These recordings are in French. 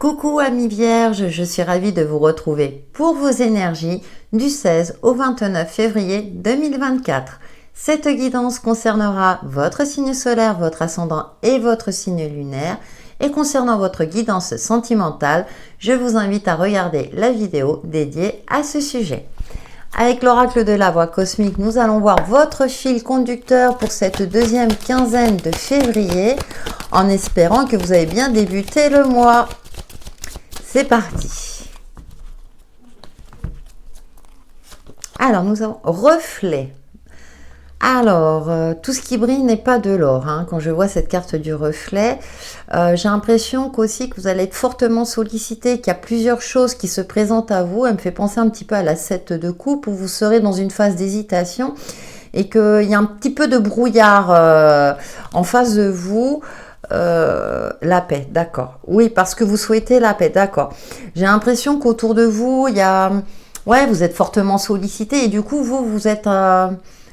Coucou amis vierges, je suis ravie de vous retrouver pour vos énergies du 16 au 29 février 2024. Cette guidance concernera votre signe solaire, votre ascendant et votre signe lunaire. Et concernant votre guidance sentimentale, je vous invite à regarder la vidéo dédiée à ce sujet. Avec l'oracle de la voix cosmique, nous allons voir votre fil conducteur pour cette deuxième quinzaine de février, en espérant que vous avez bien débuté le mois. C'est parti. Alors, nous avons reflet. Alors, tout ce qui brille n'est pas de l'or. Quand je vois cette carte du reflet, j'ai l'impression qu'aussi que vous allez être fortement sollicité, qu'il y a plusieurs choses qui se présentent à vous. Elle me fait penser un petit peu à la 7 de coupe, où vous serez dans une phase d'hésitation et qu'il y a un petit peu de brouillard en face de vous. La paix, d'accord. Oui, parce que vous souhaitez la paix, d'accord. J'ai l'impression qu'autour de vous, il y a... Ouais, vous êtes fortement sollicité et du coup, vous êtes...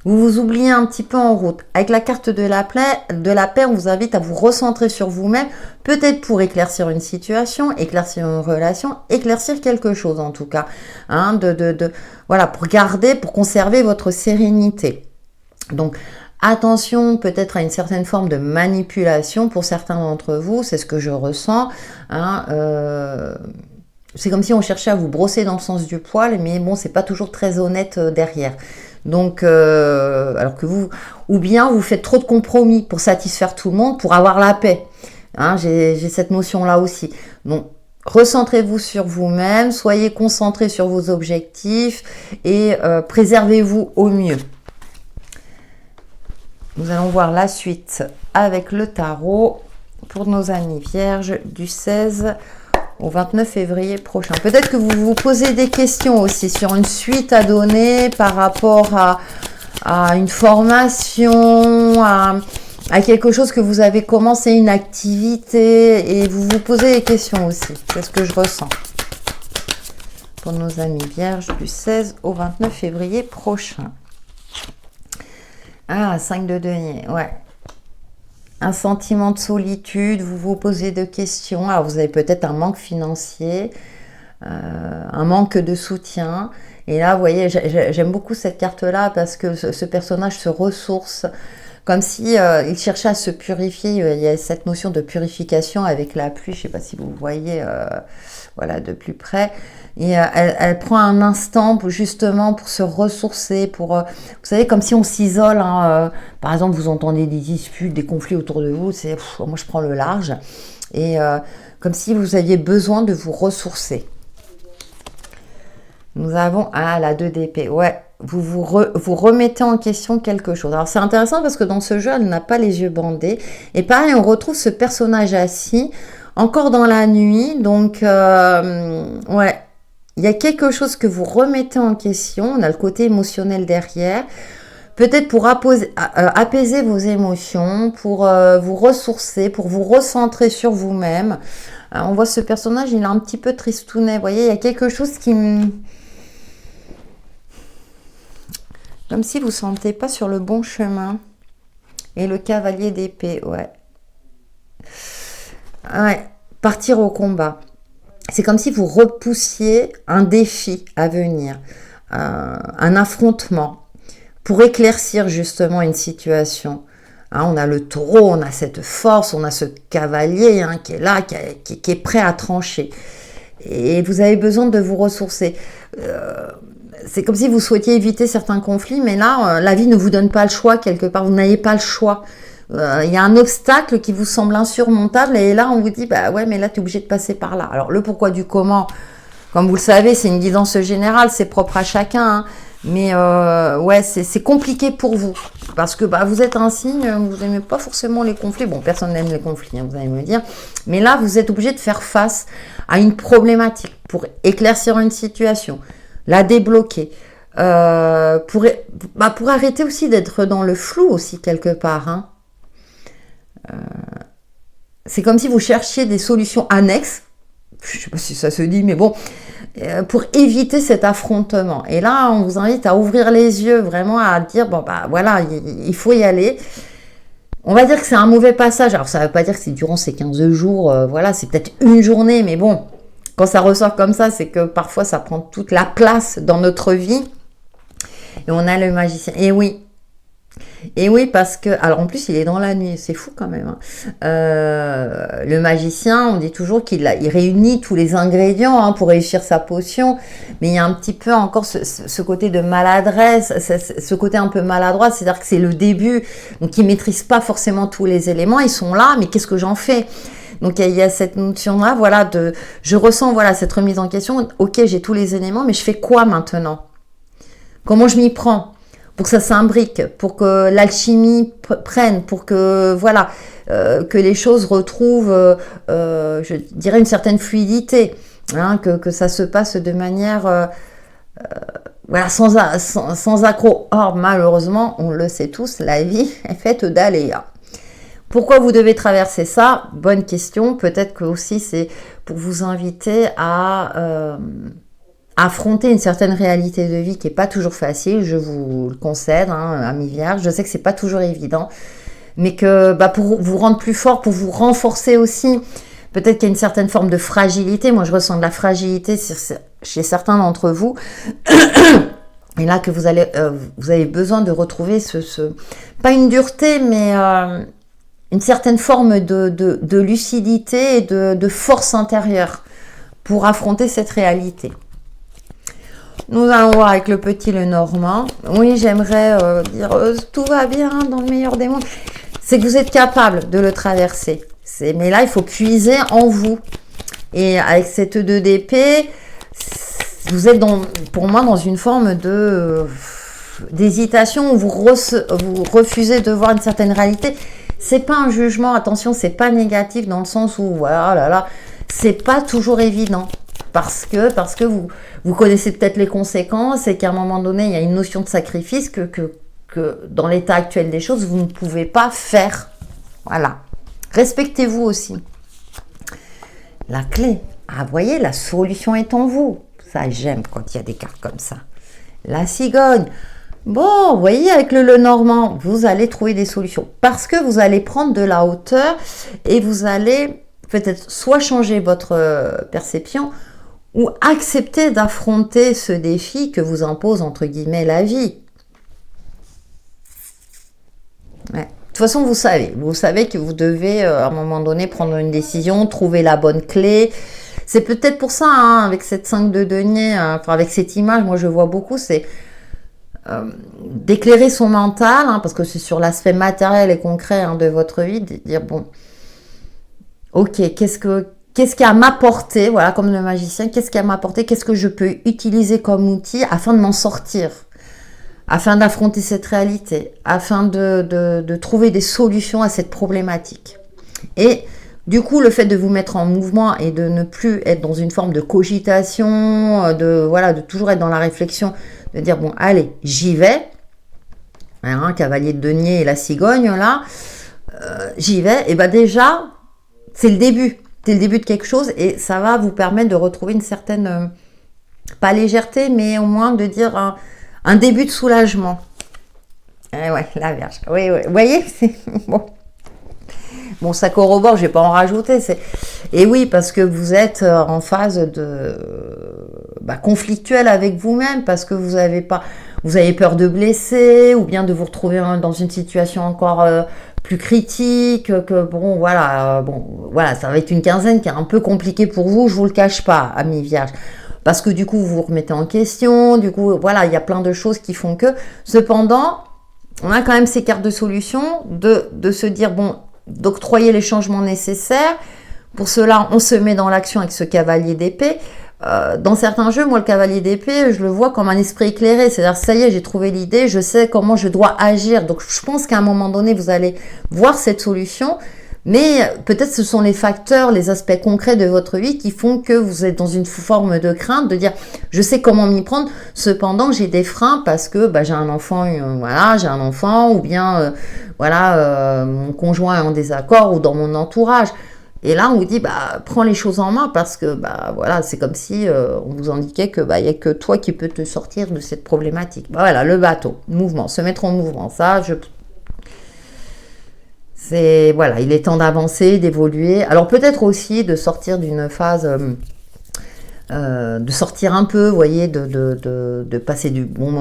Vous vous oubliez un petit peu en route. Avec la carte de la paix, on vous invite à vous recentrer sur vous-même, peut-être pour éclaircir une situation, éclaircir une relation, éclaircir quelque chose en tout cas. Voilà, pour conserver votre sérénité. Donc, attention peut-être à une certaine forme de manipulation pour certains d'entre vous, c'est ce que je ressens. C'est comme si on cherchait à vous brosser dans le sens du poil, mais bon, c'est pas toujours très honnête derrière. Donc, alors que vous, ou bien vous faites trop de compromis pour satisfaire tout le monde, pour avoir la paix. J'ai cette notion-là aussi. Donc, recentrez-vous sur vous-même, soyez concentrés sur vos objectifs et préservez-vous au mieux. Nous allons voir la suite avec le tarot pour nos amis vierges du 16 au 29 février prochain. Peut-être que vous vous posez des questions aussi sur une suite à donner par rapport à une formation, à quelque chose que vous avez commencé, une activité, et vous vous posez des questions aussi. C'est ce que je ressens pour nos amis vierges du 16 au 29 février prochain. 5 de denier, ouais. Un sentiment de solitude, vous vous posez des questions. Alors, vous avez peut-être un manque financier, un manque de soutien. Et là, vous voyez, j'aime beaucoup cette carte-là parce que ce personnage se ressource comme si il cherchait à se purifier. Il y a cette notion de purification avec la pluie. Je ne sais pas si vous voyez voilà, de plus près. Et elle prend un instant justement pour se ressourcer, vous savez, comme si on s'isole. Par exemple, vous entendez des disputes, des conflits autour de vous, moi je prends le large. Et comme si vous aviez besoin de vous ressourcer. Nous avons la 2 d'épée. Ouais, vous remettez en question quelque chose. Alors c'est intéressant parce que dans ce jeu, elle n'a pas les yeux bandés. Et pareil, on retrouve ce personnage assis, encore dans la nuit. Donc, ouais. Il y a quelque chose que vous remettez en question, on a le côté émotionnel derrière, peut-être pour apaiser vos émotions, pour vous ressourcer, pour vous recentrer sur vous-même. On voit ce personnage, il est un petit peu tristounet, vous voyez, il y a quelque chose qui... Comme si vous ne sentez pas sur le bon chemin. Et le cavalier d'épée, ouais. Ouais, partir au combat. C'est comme si vous repoussiez un défi à venir, un affrontement, pour éclaircir justement une situation. On a le taureau, on a cette force, on a ce cavalier qui est là, qui est prêt à trancher. Et vous avez besoin de vous ressourcer. C'est comme si vous souhaitiez éviter certains conflits, mais là, la vie ne vous donne pas le choix quelque part, vous n'avez pas le choix. Il y a un obstacle qui vous semble insurmontable et là on vous dit bah ouais mais là tu es obligé de passer par là. Alors le pourquoi du comment, comme vous le savez, c'est une guidance générale, c'est propre à chacun, mais ouais c'est compliqué pour vous parce que vous êtes un signe, vous n'aimez pas forcément les conflits. Bon, personne n'aime les conflits, vous allez me dire, mais là vous êtes obligé de faire face à une problématique pour éclaircir une situation, la débloquer. Pour arrêter aussi d'être dans le flou aussi quelque part. C'est comme si vous cherchiez des solutions annexes, je ne sais pas si ça se dit, mais bon, pour éviter cet affrontement. Et là, on vous invite à ouvrir les yeux, vraiment à dire, bon, voilà, il faut y aller. On va dire que c'est un mauvais passage. Alors, ça ne veut pas dire que c'est durant ces 15 jours, voilà, c'est peut-être une journée, mais bon, quand ça ressort comme ça, c'est que parfois, ça prend toute la place dans notre vie. Et on a le magicien. Et oui, parce que... Alors, en plus, il est dans la nuit. C'est fou quand même. Hein. Le magicien, on dit toujours il réunit tous les ingrédients pour réussir sa potion. Mais il y a un petit peu encore ce côté de maladresse, ce côté un peu maladroit. C'est-à-dire que c'est le début. Donc, il ne maîtrise pas forcément tous les éléments. Ils sont là, mais qu'est-ce que j'en fais? Donc, il y a cette notion-là, voilà, je ressens, voilà, cette remise en question. Ok, j'ai tous les éléments, mais je fais quoi maintenant? Comment je m'y prends? Pour que ça s'imbrique, pour que l'alchimie prenne, pour que voilà, que les choses retrouvent, je dirais, une certaine fluidité, hein, que ça se passe de manière voilà, sans accroc. Or, malheureusement, on le sait tous, la vie est faite d'aléas. Pourquoi vous devez traverser ça? Bonne question. Peut-être que aussi c'est pour vous inviter à affronter une certaine réalité de vie qui n'est pas toujours facile, je vous le concède, hein, amis vierges. Je sais que c'est pas toujours évident, mais que pour vous rendre plus fort, pour vous renforcer aussi, peut-être qu'il y a une certaine forme de fragilité. Moi, je ressens de la fragilité chez certains d'entre vous. Et là, que vous avez besoin de retrouver pas une dureté, mais une certaine forme de lucidité et de force intérieure pour affronter cette réalité. Nous allons voir avec le petit Lenormand. Oui, j'aimerais dire tout va bien dans le meilleur des mondes. C'est que vous êtes capable de le traverser. Mais là, il faut puiser en vous. Et avec cette 2 d'épée, vous êtes pour moi dans une forme d'hésitation où vous refusez de voir une certaine réalité. C'est pas un jugement, attention, c'est pas négatif dans le sens où voilà, c'est pas toujours évident. Parce que vous connaissez peut-être les conséquences et qu'à un moment donné, il y a une notion de sacrifice que dans l'état actuel des choses, vous ne pouvez pas faire. Voilà. Respectez-vous aussi. La clé. Ah, vous voyez, la solution est en vous. Ça, j'aime quand il y a des cartes comme ça. La cigogne. Bon, vous voyez, avec le Lenormand, vous allez trouver des solutions. Parce que vous allez prendre de la hauteur et vous allez peut-être soit changer votre perception ou accepter d'affronter ce défi que vous impose, entre guillemets, la vie. Ouais. De toute façon, vous savez que vous devez, à un moment donné, prendre une décision, trouver la bonne clé. C'est peut-être pour ça, hein, avec cette 5 de denier, avec cette image, moi je vois beaucoup, c'est d'éclairer son mental, hein, parce que c'est sur l'aspect matériel et concret de votre vie, de dire, bon, ok, qu'est-ce qui a m'apporté, voilà, comme le magicien, qu'est-ce qui a m'apporté, qu'est-ce que je peux utiliser comme outil afin de m'en sortir, afin d'affronter cette réalité, afin de trouver des solutions à cette problématique. Et du coup, le fait de vous mettre en mouvement et de ne plus être dans une forme de cogitation, de toujours être dans la réflexion, de dire, bon, allez, j'y vais, hein, cavalier de denier et la cigogne, là, j'y vais, et déjà, c'est le début. C'est le début de quelque chose et ça va vous permettre de retrouver une certaine, pas légèreté, mais au moins de dire un début de soulagement. Eh ouais, la Vierge. Oui, vous voyez, c'est bon. Bon, ça corrobore, je ne vais pas en rajouter. Et oui, parce que vous êtes en phase conflictuelle avec vous-même, parce que vous avez peur de blesser, ou bien de vous retrouver dans une situation encore plus critique, voilà, ça va être une quinzaine qui est un peu compliquée pour vous, je vous le cache pas, amis vierges. Parce que du coup, vous vous remettez en question, du coup, voilà, il y a plein de choses qui font que. Cependant, on a quand même ces cartes de solution de se dire, bon, d'octroyer les changements nécessaires. Pour cela, on se met dans l'action avec ce cavalier d'épée. Dans certains jeux, moi, le cavalier d'épée, je le vois comme un esprit éclairé. C'est-à-dire, ça y est, j'ai trouvé l'idée, je sais comment je dois agir. Donc, je pense qu'à un moment donné, vous allez voir cette solution. Mais peut-être ce sont les facteurs, les aspects concrets de votre vie qui font que vous êtes dans une forme de crainte, de dire, je sais comment m'y prendre. Cependant, j'ai des freins parce que j'ai un enfant, ou bien, mon conjoint est en désaccord ou dans mon entourage. Et là, on vous dit, prends les choses en main parce que, c'est comme si on vous indiquait que, y a que toi qui peux te sortir de cette problématique. Voilà, le bateau, mouvement, se mettre en mouvement. Ça, C'est, voilà, il est temps d'avancer, d'évoluer. Alors peut-être aussi de sortir d'une phase, de sortir un peu, vous voyez, de passer des bons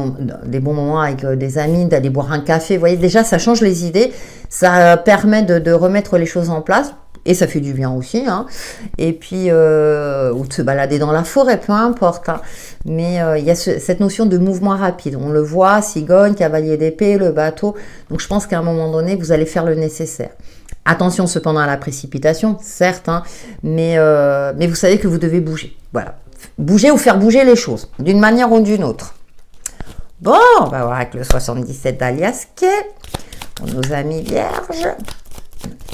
moments avec des amis, d'aller boire un café. Vous voyez, déjà, ça change les idées, ça permet de remettre les choses en place. Et ça fait du bien aussi, hein. Et puis, ou de se balader dans la forêt, peu importe, hein. Mais il y a cette notion de mouvement rapide. On le voit, cigogne, cavalier d'épée, le bateau. Donc je pense qu'à un moment donné, vous allez faire le nécessaire. Attention cependant à la précipitation, certes, hein, mais vous savez que vous devez bouger. Voilà. Bouger ou faire bouger les choses, d'une manière ou d'une autre. Bon, on va voir avec le 77 d'Alias Kay, pour nos amis vierges.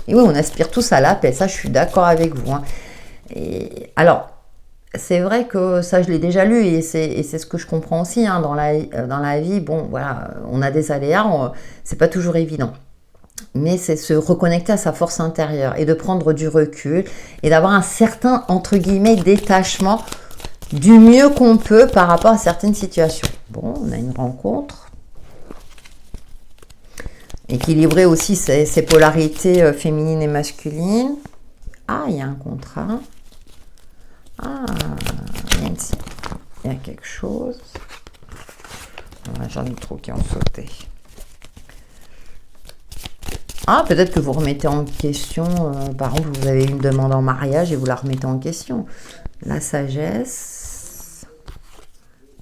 Et oui, on aspire tous à la paix, ça je suis d'accord avec vous, hein. Et alors, c'est vrai que ça je l'ai déjà lu et c'est ce que je comprends aussi, hein, dans la vie. Bon, voilà, on a des aléas, c'est pas toujours évident. Mais c'est se reconnecter à sa force intérieure et de prendre du recul et d'avoir un certain, entre guillemets, détachement du mieux qu'on peut par rapport à certaines situations. Bon, on a une rencontre. Équilibrer aussi ces polarités féminines et masculines. Ah, il y a un contrat. Ah, il y a quelque chose. J'en ai trop qui ont sauté. Ah, peut-être que vous remettez en question, par exemple, vous avez une demande en mariage et vous la remettez en question. La sagesse.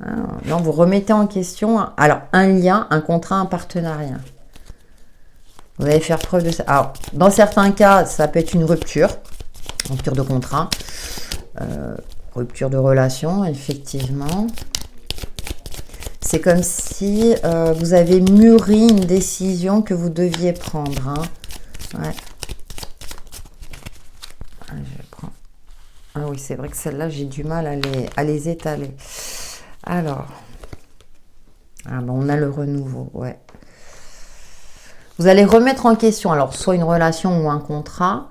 Ah, non, vous remettez en question, alors, un lien, un contrat, un partenariat. Vous allez faire preuve de ça. Alors, dans certains cas, ça peut être une rupture de contrat, rupture de relation, effectivement. C'est comme si vous avez mûri une décision que vous deviez prendre, hein. Ouais. Je prends. Ah oui, c'est vrai que celle-là, j'ai du mal à les étaler. Alors. Ah bon, on a le renouveau, ouais. Vous allez remettre en question, alors, soit une relation ou un contrat.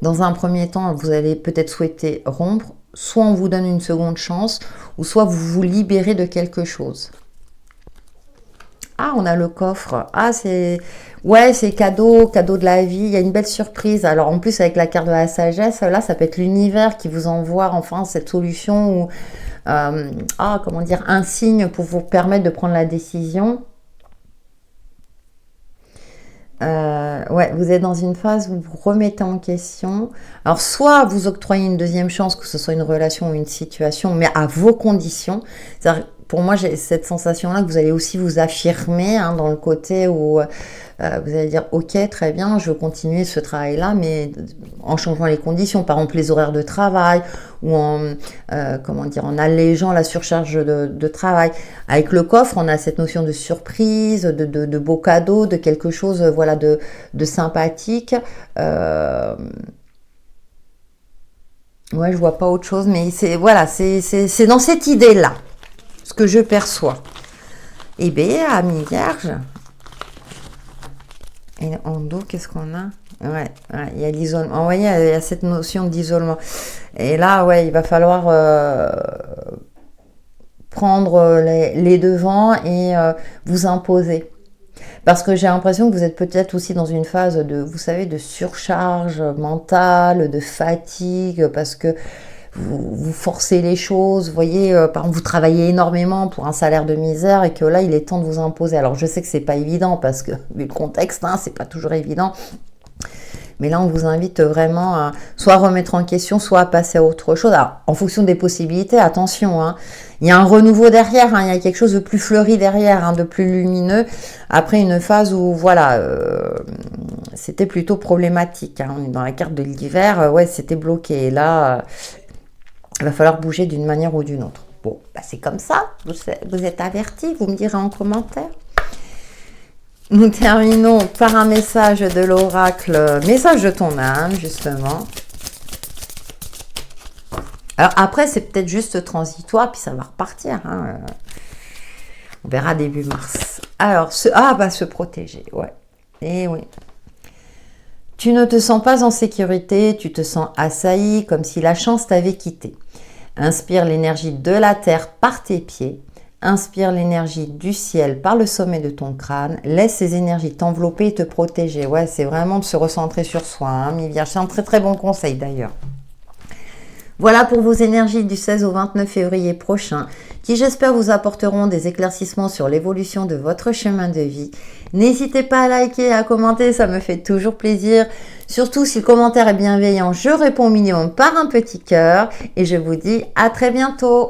Dans un premier temps, vous allez peut-être souhaiter rompre. Soit on vous donne une seconde chance, ou soit vous vous libérez de quelque chose. Ah, on a le coffre. Ah, c'est... Ouais, c'est cadeau de la vie. Il y a une belle surprise. Alors, en plus, avec la carte de la sagesse, là, ça peut être l'univers qui vous envoie, enfin, cette solution ou... comment dire, un signe pour vous permettre de prendre la décision. Ouais, vous êtes dans une phase où vous remettez en question. Alors, soit vous octroyez une deuxième chance, que ce soit une relation ou une situation, mais à vos conditions. C'est-à-dire, pour moi, j'ai cette sensation-là que vous allez aussi vous affirmer, hein, dans le côté où vous allez dire, ok, très bien, je veux continuer ce travail-là, mais en changeant les conditions, par exemple les horaires de travail, ou en allégeant la surcharge de travail. Avec le coffre, on a cette notion de surprise, de beaux cadeaux, de quelque chose, voilà, de sympathique. Ouais, je vois pas autre chose, mais c'est dans cette idée-là, ce que je perçois. Eh bien, amis vierges, et en dos, qu'est-ce qu'on a? Ouais, il y a l'isolement. Vous voyez, il y a cette notion d'isolement. Et là, ouais, il va falloir prendre les devants et vous imposer. Parce que j'ai l'impression que vous êtes peut-être aussi dans une phase vous savez, de surcharge mentale, de fatigue, parce que vous forcez les choses, vous voyez, par exemple, vous travaillez énormément pour un salaire de misère et que là, il est temps de vous imposer. Alors, je sais que c'est pas évident parce que, vu le contexte, hein, c'est pas toujours évident. Mais là, on vous invite vraiment à soit remettre en question, soit à passer à autre chose. Alors, en fonction des possibilités, attention, hein. Il y a un renouveau derrière, hein, il y a quelque chose de plus fleuri derrière, hein, de plus lumineux. Après une phase où, voilà, c'était plutôt problématique, hein. On est dans la carte de l'hiver, ouais, c'était bloqué. Et là, il va falloir bouger d'une manière ou d'une autre. Bon, bah c'est comme ça, vous êtes avertis, vous me direz en commentaire. Nous terminons par un message de l'oracle, message de ton âme, justement. Alors après, c'est peut-être juste transitoire, puis ça va repartir, hein. On verra début mars. Alors, se protéger, ouais. Et oui. Tu ne te sens pas en sécurité, tu te sens assailli, comme si la chance t'avait quitté. Inspire l'énergie de la terre par tes pieds. Inspire l'énergie du ciel par le sommet de ton crâne. Laisse ces énergies t'envelopper et te protéger. Ouais, c'est vraiment de se recentrer sur soi, hein, mi-Vierge. C'est un très très bon conseil d'ailleurs. Voilà pour vos énergies du 16 au 29 février prochain, qui j'espère vous apporteront des éclaircissements sur l'évolution de votre chemin de vie. N'hésitez pas à liker et à commenter, ça me fait toujours plaisir. Surtout si le commentaire est bienveillant, je réponds au minimum par un petit cœur. Et je vous dis à très bientôt.